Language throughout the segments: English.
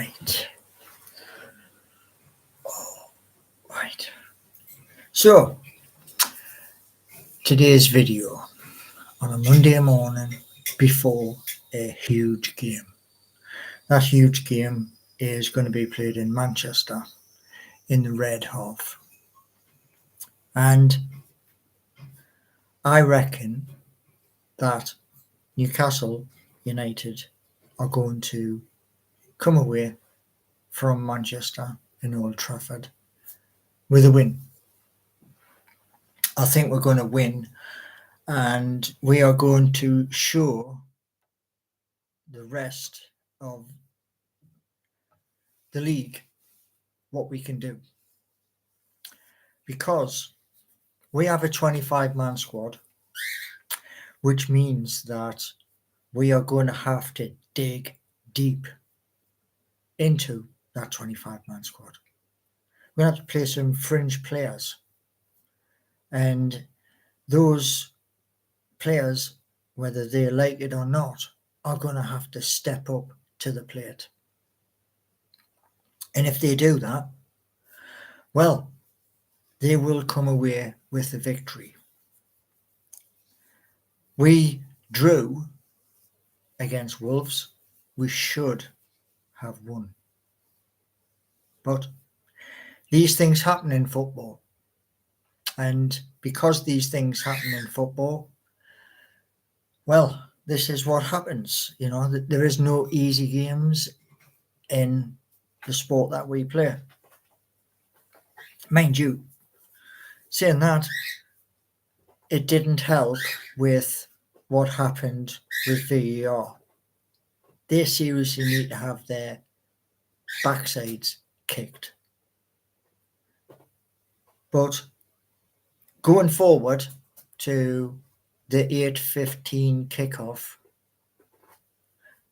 Right. Right. So, today's video on a Monday morning before a huge game. That huge game is going to be played in Manchester in the red half. And I reckon that Newcastle United are going to come away from Manchester in Old Trafford with a win. I think we're going to win, and we are going to show the rest of the league what we can do, because we have a 25-man squad, which means that we are going to have to dig deep into that 25-man squad. We're going to have to play some fringe players, and those players, whether they like it or not, are going to have to step up to the plate. And if they do that, well, they will come away with a victory. We drew against Wolves. We should have won. But these things happen in football. And because these things happen in football, well, this is what happens. You know, there is no easy games in the sport that we play. Mind you, saying that, it didn't help with what happened with VAR. They seriously need to have their backsides kicked. But going forward to the 8:15 kickoff,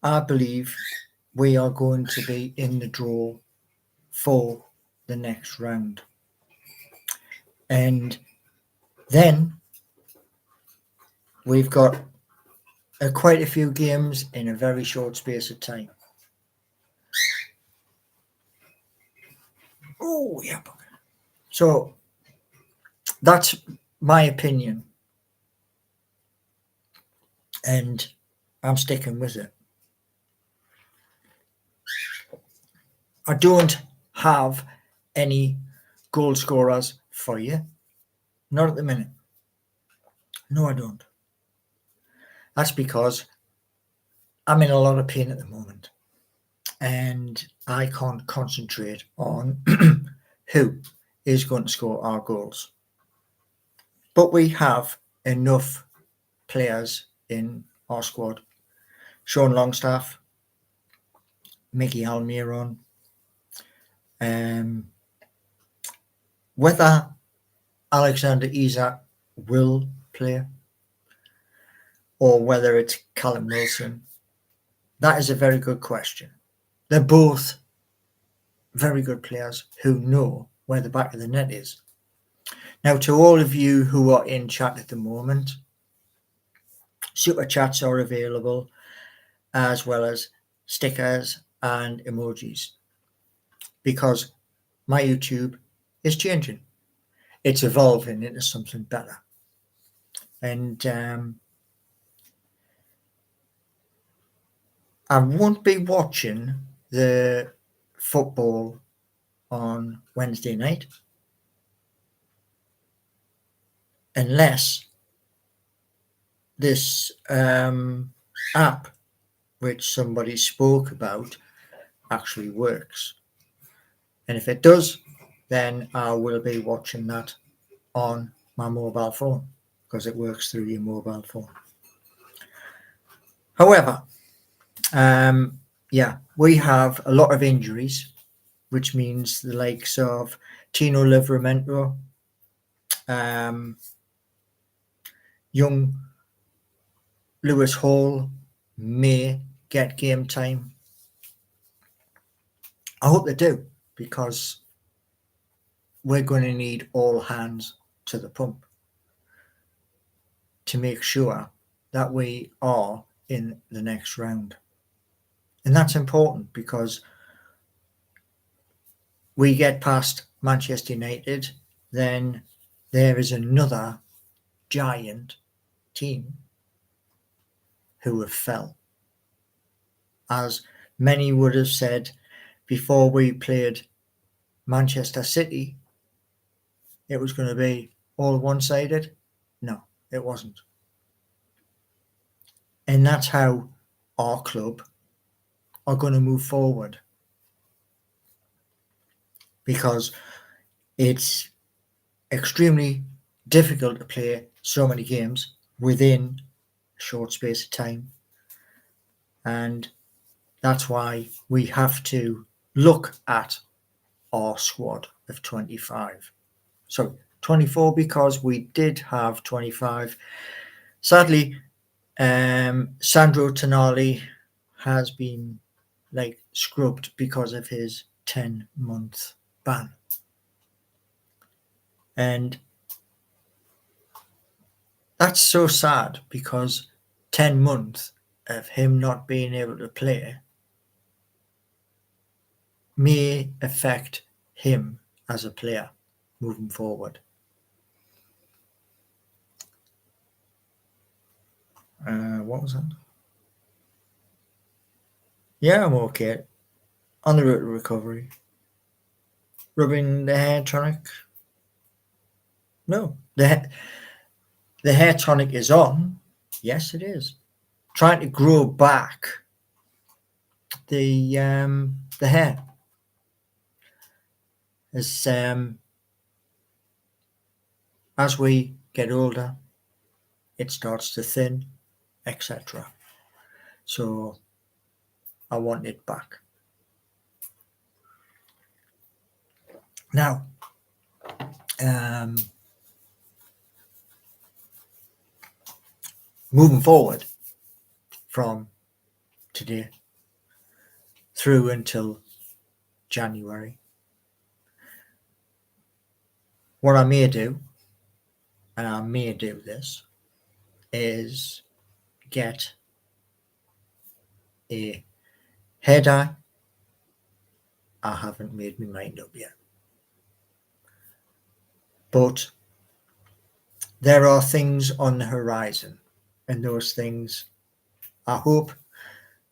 I believe we are going to be in the draw for the next round. And then we've got quite a few games in a very short space of time. Oh, yeah. So that's my opinion, and I'm sticking with it. I don't have any goal scorers for you. Not at the minute. No, I don't. That's because I'm in a lot of pain at the moment, and I can't concentrate on who is going to score our goals. But we have enough players in our squad. Sean Longstaff, Mickey Almiron. Whether Alexander Isak will play or whether it's Callum Wilson, that is a very good question. They're both very good players who know where the back of the net is. Now, to all of you who are in chat at the moment, super chats are available, as well as stickers and emojis, because my YouTube is changing. It's evolving into something better. And I won't be watching the football on Wednesday night unless this app, which somebody spoke about, actually works. And if it does, then I will be watching that on my mobile phone, because it works through your mobile phone. However, we have a lot of injuries, which means the likes of Tino Livramento, young Lewis Hall may get game time. I hope they do, because we're going to need all hands to the pump to make sure that we are in the next round. And that's important, because we get past Manchester United, then there is another giant team who have fell. As many would have said before we played Manchester City, it was going to be all one-sided. No, it wasn't. And that's how our club are going to move forward, because it's extremely difficult to play so many games within a short space of time. And that's why we have to look at our squad of 25. So 24, because we did have 25. Sadly, Sandro Tonali has been scrubbed because of his 10-month ban. And that's so sad, because 10 months of him not being able to play may affect him as a player moving forward. What was that? Yeah, I'm okay. On the road to recovery. Rubbing the hair tonic? No. The hair tonic is on. Yes, it is. Trying to grow back the hair. As we get older, it starts to thin, etc. So I want it back. Now, moving forward from today through until January, what I may do, and I may do this, is get a hair dye. I haven't made my mind up yet. But there are things on the horizon, and those things I hope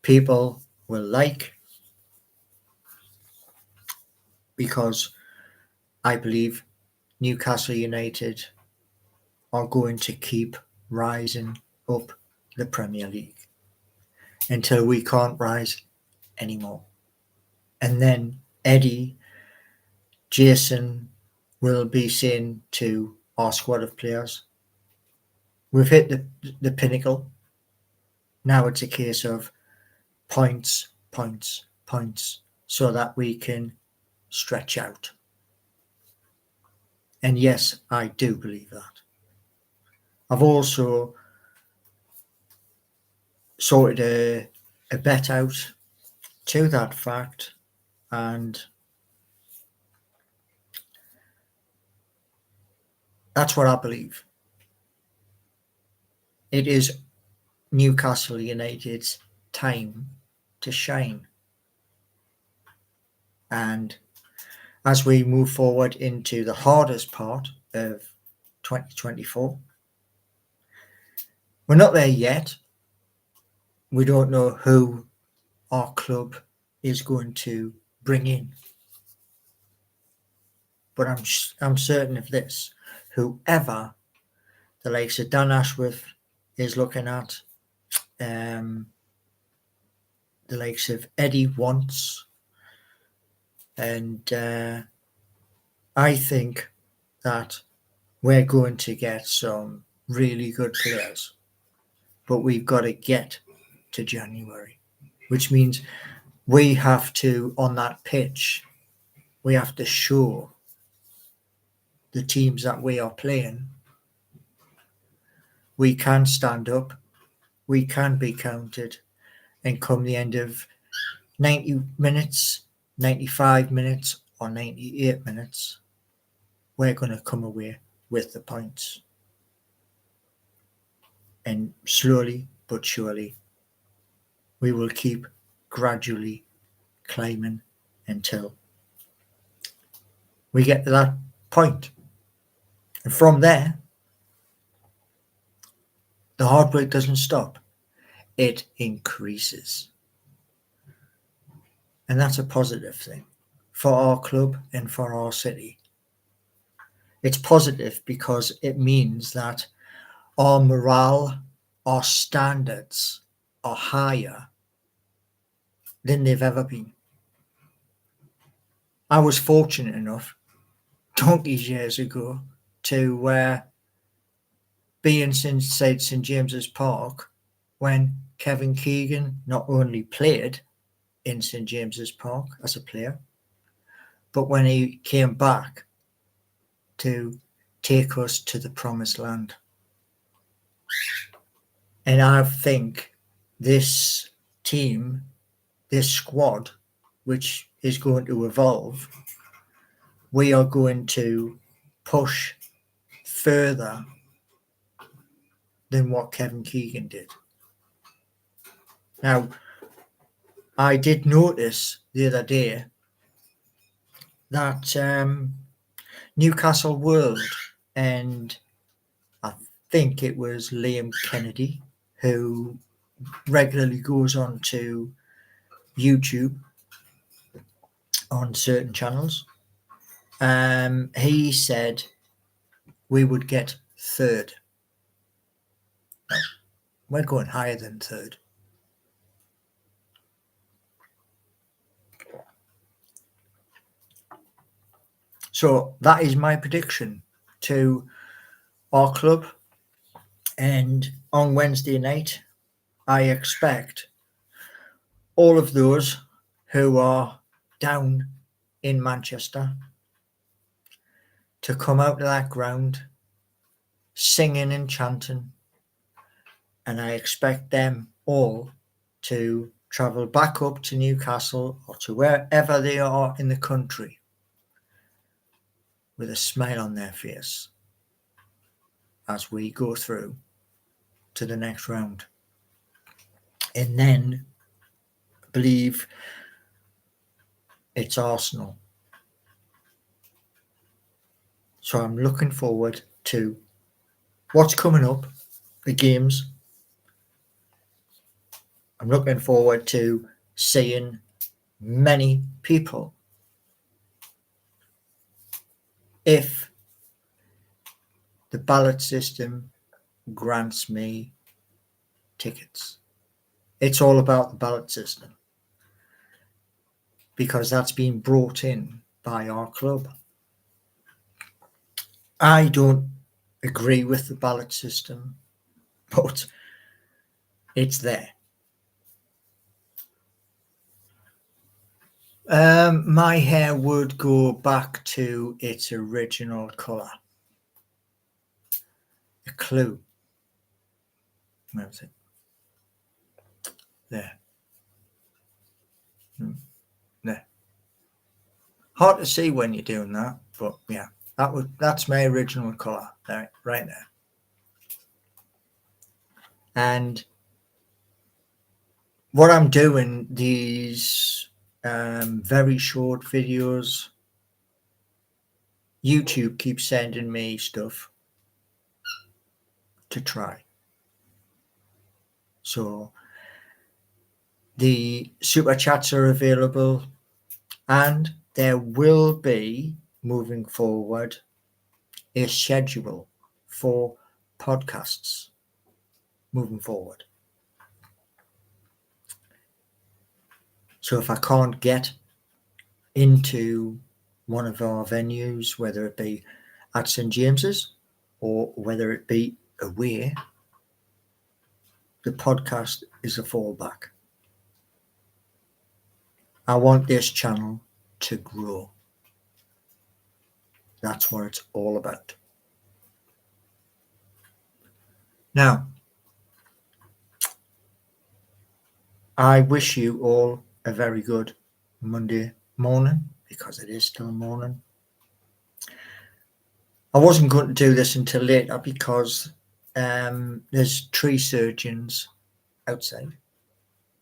people will like, because I believe Newcastle United are going to keep rising up the Premier League until we can't rise anymore. And then Eddie, Jason will be saying to our squad of players, we've hit the pinnacle. Now it's a case of points, points, points, so that we can stretch out. And yes, I do believe that. I've also sorted a bet out to that fact, and that's what I believe. It is Newcastle United's time to shine. And as we move forward into the hardest part of 2024, we're not there yet. We don't know who our club is going to bring in. But I'm certain of this. Whoever the likes of Dan Ashworth is looking at, the likes of Eddie wants, and I think that we're going to get some really good players. But we've got to get to January, which means we have to, on that pitch, we have to show the teams that we are playing we can stand up, we can be counted, and come the end of 90 minutes, 95 minutes, or 98 minutes, we're going to come away with the points. And slowly but surely, we will keep gradually climbing until we get to that point. And from there, the hard work doesn't stop. It increases. And that's a positive thing for our club and for our city. It's positive because it means that our morale, our standards are higher than they've ever been. I was fortunate enough, donkeys years ago, to be in St James's Park when Kevin Keegan not only played in St James's Park as a player, but when he came back to take us to the promised land. And I think this team, this squad, which is going to evolve, we are going to push further than what Kevin Keegan did. Now, I did notice the other day that Newcastle World, and I think it was Liam Kennedy, who regularly goes on to YouTube on certain channels, he said we would get third. Now, we're going higher than third. So that is my prediction to our club. And on Wednesday night, I expect all of those who are down in Manchester to come out to that ground singing and chanting. And I expect them all to travel back up to Newcastle or to wherever they are in the country with a smile on their face as we go through to the next round. And then I believe it's Arsenal. So I'm looking forward to what's coming up, the games. I'm looking forward to seeing many people. If the ballot system grants me tickets, it's all about the ballot system because that's been brought in by our club. I don't agree with the ballot system, but it's there. My hair would go back to its original colour. A clue. Where was it? There. There. Hard to see when you're doing that, but yeah, that's my original colour there, right there. And what I'm doing, these very short videos, YouTube keeps sending me stuff to try. So the super chats are available, and there will be, moving forward, a schedule for podcasts moving forward. So if I can't get into one of our venues, whether it be at St James's or whether it be away, the podcast is a fallback. I want this channel to grow. That's what it's all about. Now, I wish you all a very good Monday morning, because it is still morning. I wasn't going to do this until later because there's tree surgeons outside,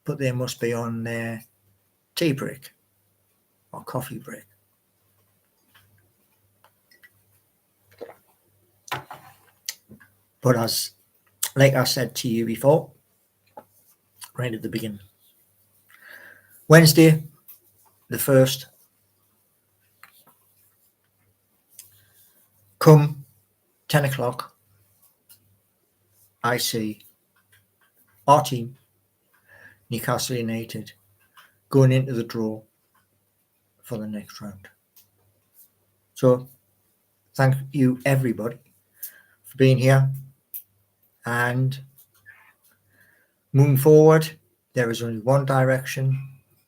but they must be on their tea break or coffee break. But like I said to you before, right at the beginning, Wednesday, the 1st, come 10 o'clock, I see our team, Newcastle United, going into the draw for the next round. So thank you everybody for being here, and moving forward, there is only one direction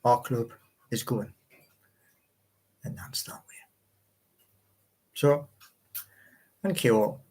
our club is going, and that's that way. So thank you all.